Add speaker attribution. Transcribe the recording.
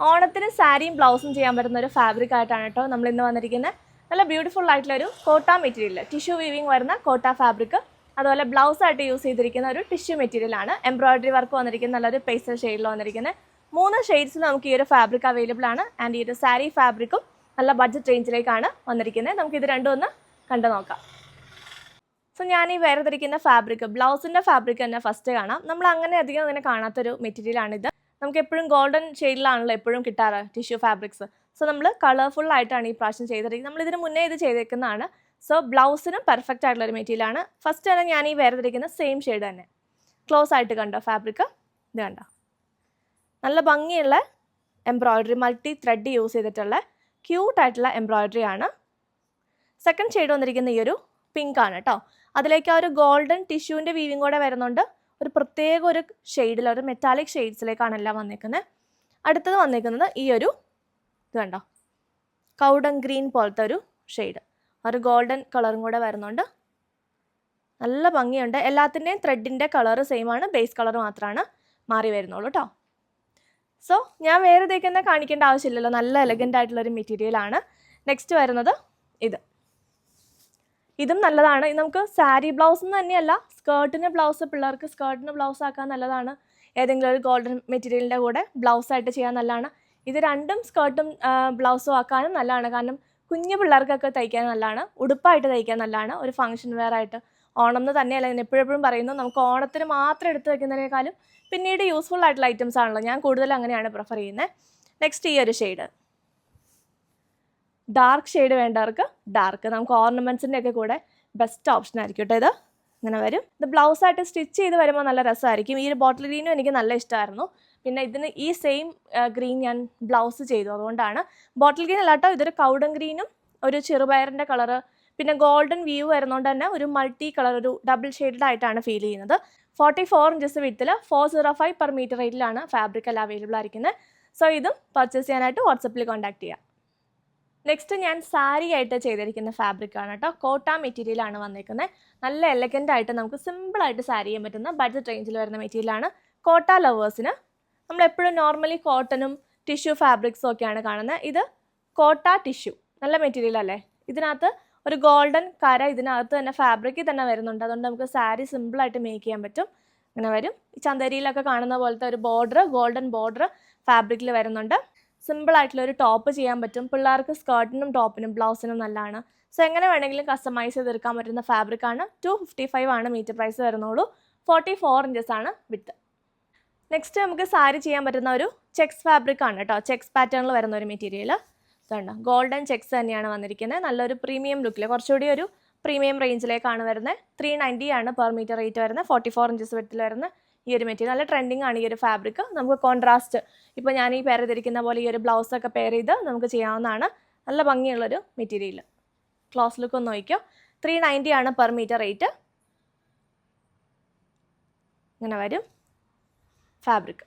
Speaker 1: ഓണത്തിന് സാരിയും ബ്ലൗസും ചെയ്യാൻ പറ്റുന്ന ഒരു ഫാബ്രിക് ആയിട്ടാണ് കേട്ടോ നമ്മൾ ഇന്ന് വന്നിരിക്കുന്നത്. നല്ല ബ്യൂട്ടിഫുൾ ആയിട്ടുള്ള ഒരു കോട്ട മെറ്റീരിയൽ, ടിഷ്യൂ വീവിങ് വരുന്ന കോട്ട ഫാബ്രിക്. അതുപോലെ ബ്ലൗസ് ആയിട്ട് യൂസ് ചെയ്തിരിക്കുന്ന ഒരു ടിഷ്യൂ മെറ്റീരിയൽ ആണ്. എംബ്രോയിഡറി വർക്ക് വന്നിരിക്കുന്ന നല്ലൊരു പേസ്റ്റൽ ഷെയ്ഡിൽ വന്നിരിക്കുന്നത്. 3 ഷെയ്ഡ്സിൽ നമുക്ക് ഈ ഒരു ഫാബ്രിക് അവൈലബിൾ ആണ്. ആൻഡ് ഈ ഒരു സാരി ഫാബ്രിക്കും നല്ല ബഡ്ജറ്റ് റേഞ്ചിലേക്കാണ് വന്നിരിക്കുന്നത്. നമുക്ക് ഇത് രണ്ടും ഒന്ന് കണ്ടു നോക്കാം. സോ ഞാൻ ഈ വേർതിരിക്കുന്ന ഫാബ്രിക്, ബ്ലൗസിൻ്റെ ഫാബ്രിക് തന്നെ ഫസ്റ്റ് കാണാം. നമ്മൾ അങ്ങനെ അധികം അങ്ങനെ കാണാത്തൊരു മെറ്റീരിയലാണിത്. നമുക്ക് എപ്പോഴും ഗോൾഡൻ ഷെയ്ഡിലാണല്ലോ എപ്പോഴും കിട്ടാറ് ടിഷ്യൂ ഫാബ്രിക്സ്. സോ നമ്മൾ കളർഫുൾ ആയിട്ടാണ് ഈ പ്രാവശ്യം ചെയ്തിരിക്കുന്നത്. നമ്മൾ ഇതിന് മുന്നേ ഇത് ചെയ്തേക്കുന്നതാണ്. സോ ബ്ലൗസിനും പെർഫെക്റ്റ് ആയിട്ടുള്ളൊരു മെറ്റീരിയലാണ്. ഫസ്റ്റ് തന്നെ ഞാൻ ഈ വേർതിരിക്കുന്ന സെയിം ഷെയ്ഡ് തന്നെ ക്ലോസ് ആയിട്ട് കണ്ടോ ഫാബ്രിക്, ഇത് കണ്ടോ. നല്ല ഭംഗിയുള്ള എംബ്രോയിഡറി, മൾട്ടി ത്രെഡ് യൂസ് ചെയ്തിട്ടുള്ള ക്യൂട്ടായിട്ടുള്ള എംബ്രോയിഡറി ആണ്. സെക്കൻഡ് ഷെയ്ഡ് വന്നിരിക്കുന്ന ഈ ഒരു പിങ്ക് ആണ് കേട്ടോ. അതിലേക്ക് ആ ഒരു ഗോൾഡൻ ടിഷ്യൂവിൻ്റെ വീവിങ് കൂടെ വരുന്നുണ്ട്. ഒരു പ്രത്യേക ഒരു ഷെയ്ഡിൽ, ഒരു മെറ്റാലിക് ഷെയ്ഡ്സിലേക്കാണ് എല്ലാം വന്നിരിക്കുന്നത്. അടുത്തത് വന്നിരിക്കുന്നത് ഈ ഒരു ഇത് കണ്ടോ, കൗഡൻ ഗ്രീൻ പോലത്തെ ഒരു ഷെയ്ഡ്, ഒരു ഗോൾഡൻ കളറും കൂടെ വരുന്നുണ്ട്. നല്ല ഭംഗിയുണ്ട്. എല്ലാത്തിൻ്റെയും ത്രെഡിൻ്റെ കളർ സെയിം ആണ്, ബേസ് കളർ മാത്രമാണ് മാറി വരുന്നുള്ളൂ കേട്ടോ. സോ ഞാൻ വേറെ തേക്കുന്ന കാണിക്കേണ്ട ആവശ്യമില്ലല്ലോ, നല്ല എലഗൻ്റ് ആയിട്ടുള്ളൊരു മെറ്റീരിയലാണ്. നെക്സ്റ്റ് വരുന്നത് ഇതും നല്ലതാണ്. നമുക്ക് സാരി ബ്ലൗസ് തന്നെയല്ല, സ്കേർട്ടിന് ബ്ലൗസ്, പിള്ളേർക്ക് സ്കേർട്ടിന് ബ്ലൗസ് ആക്കാൻ നല്ലതാണ്. ഏതെങ്കിലും ഒരു ഗോൾഡൻ മെറ്റീരിയലിൻ്റെ കൂടെ ബ്ലൗസായിട്ട് ചെയ്യാൻ നല്ലതാണ്. ഇത് രണ്ടും സ്കേർട്ടും ബ്ലൗസും ആക്കാനും നല്ലതാണ്. കാരണം കുഞ്ഞു പിള്ളേർക്കൊക്കെ തയ്ക്കാൻ നല്ലതാണ്, ഉടുപ്പായിട്ട് തയ്ക്കാൻ നല്ലതാണ്, ഒരു ഫംഗ്ഷൻ വെയർ ആയിട്ട്. ഓണം എന്ന് തന്നെയല്ല, ഞാൻ എപ്പോഴും പറയുന്നു, നമുക്ക് ഓണത്തിന് മാത്രം എടുത്ത് വയ്ക്കുന്നതിനേക്കാളും പിന്നീട് യൂസ്ഫുൾ ആയിട്ടുള്ള ഐറ്റംസ് ആണല്ലോ. ഞാൻ കൂടുതൽ അങ്ങനെയാണ് പ്രിഫർ ചെയ്യുന്നത്. നെക്സ്റ്റ് ഈ ഒരു ഷെയ്ഡ്, ഡാർക്ക് ഷെയ്ഡ് വേണ്ടവർക്ക് ഡാർക്ക്, നമുക്ക് ഓർണമെൻറ്റ്സിൻ്റെ ഒക്കെ കൂടെ ബെസ്റ്റ് ഓപ്ഷൻ ആയിരിക്കും കേട്ടോ. ഇത് ഇങ്ങനെ വരും. ഇത് ബ്ലൗസായിട്ട് സ്റ്റിച്ച് ചെയ്ത് വരുമ്പോൾ നല്ല രസമായിരിക്കും. ഈ ഒരു ബോട്ടിൽ ഗ്രീനും എനിക്ക് നല്ല ഇഷ്ടമായിരുന്നു. പിന്നെ ഇതിന് ഈ സെയിം ഗ്രീൻ ഞാൻ ബ്ലൗസ് ചെയ്തു, അതുകൊണ്ടാണ്. ബോട്ടിൽ ഗ്രീൻ അല്ല കേട്ടോ, ഇതൊരു കൗഡൻ ഗ്രീനും ഒരു ചെറുപയറിൻ്റെ കളറ്, പിന്നെ ഗോൾഡൻ വ്യൂ വരുന്നതുകൊണ്ട് തന്നെ ഒരു മൾട്ടി കളർ, ഒരു ഡബിൾ ഷെയ്ഡഡ് ആയിട്ടാണ് ഫീൽ ചെയ്യുന്നത്. 44 ഇഞ്ചസ് വിഡ്ത്തിൽ 405 പെർ മീറ്റർ റേറ്റിലാണ് ഫാബ്രിക് എല്ലാം അവൈലബിൾ ആയിരിക്കുന്നത്. സോ ഇതും പർച്ചേസ് ചെയ്യാനായിട്ട് വാട്സപ്പിൽ കോൺടാക്ട് ചെയ്യാം. നെക്സ്റ്റ് ഞാൻ സാരി ആയിട്ട് ചെയ്തിരിക്കുന്ന ഫാബ്രിക് ആണ് കേട്ടോ. കോട്ട മെറ്റീരിയലാണ് വന്നിരിക്കുന്നത്. നല്ല എലഗൻ്റ് ആയിട്ട് നമുക്ക് സിമ്പിളായിട്ട് സാരി ചെയ്യാൻ പറ്റുന്ന ബഡ്ജറ്റ് റേഞ്ചിൽ വരുന്ന മെറ്റീരിയലാണ്. കോട്ട ലവേഴ്സിന് നമ്മളെപ്പോഴും നോർമലി കോട്ടനും ടിഷ്യൂ ഫാബ്രിക്സും ഒക്കെയാണ് കാണുന്നത്. ഇത് കോട്ട ടിഷ്യൂ, നല്ല മെറ്റീരിയൽ അല്ലേ. ഇതിനകത്ത് ഒരു ഗോൾഡൻ കര ഇതിനകത്ത് തന്നെ ഫാബ്രിക്കിൽ തന്നെ വരുന്നുണ്ട്. അതുകൊണ്ട് നമുക്ക് സാരി സിമ്പിളായിട്ട് മേക്ക് ചെയ്യാൻ പറ്റും. ഇങ്ങനെ വരും. ഈ ചന്തേരിയിലൊക്കെ കാണുന്ന പോലത്തെ ഒരു ബോർഡർ, ഗോൾഡൻ ബോർഡർ ഫാബ്രിക്കിൽ വരുന്നുണ്ട്. സിമ്പിളായിട്ടുള്ളൊരു ടോപ്പ് ചെയ്യാൻ പറ്റും. പിള്ളേർക്ക് സ്കേർട്ടിനും ടോപ്പിനും ബ്ലൗസിനും നല്ലതാണ്. സോ എങ്ങനെ വേണമെങ്കിലും കസ്റ്റമൈസ് ചെയ്തെടുക്കാൻ പറ്റുന്ന ഫാബ്രിക്കാണ്. 255 ആണ് മീറ്റർ പ്രൈസ് വരുന്നുള്ളൂ. 44 ഇഞ്ചസ് ആണ് വിഡ്ത്ത്. നെക്സ്റ്റ് നമുക്ക് സാരി ചെയ്യാൻ പറ്റുന്ന ഒരു ചെക്സ് ഫാബ്രിക് ആണ് കേട്ടോ. ചെക്സ് പാറ്റേണിൽ വരുന്ന ഒരു മെറ്റീരിയൽ ഇതുണ്ട്. ഗോൾഡൻ ചെക്സ് തന്നെയാണ് വന്നിരിക്കുന്നത്. നല്ലൊരു പ്രീമിയം ലുക്കിൽ, കുറച്ചുകൂടി ഒരു പ്രീമിയം റേഞ്ചിലേക്കാണ് വരുന്നത്. 390 ആണ് പെർ മീറ്റർ റേറ്റ് വരുന്നത്. 44 ഇഞ്ചസ് വിഡ്ത്തിൽ വരുന്ന ഈ ഒരു മെറ്റീരിയൽ നല്ല ട്രെൻഡിങ് ആണ്. ഈ ഒരു ഫാബ്രിക് നമുക്ക് കോൺട്രാസ്റ്റ്, ഇപ്പോൾ ഞാൻ ഈ പെയർ ചെയ്തിരിക്കുന്ന പോലെ ഈ ഒരു ബ്ലൗസൊക്കെ പെയർ ചെയ്ത് നമുക്ക് ചെയ്യാവുന്നതാണ്. നല്ല ഭംഗിയുള്ളൊരു മെറ്റീരിയൽ. ക്ലോസ് ലുക്ക് ഒന്ന് നോക്കിയോ. 390 ആണ് പെർ മീറ്റർ റേറ്റ്. ഇങ്ങനെ വരും ഫാബ്രിക്.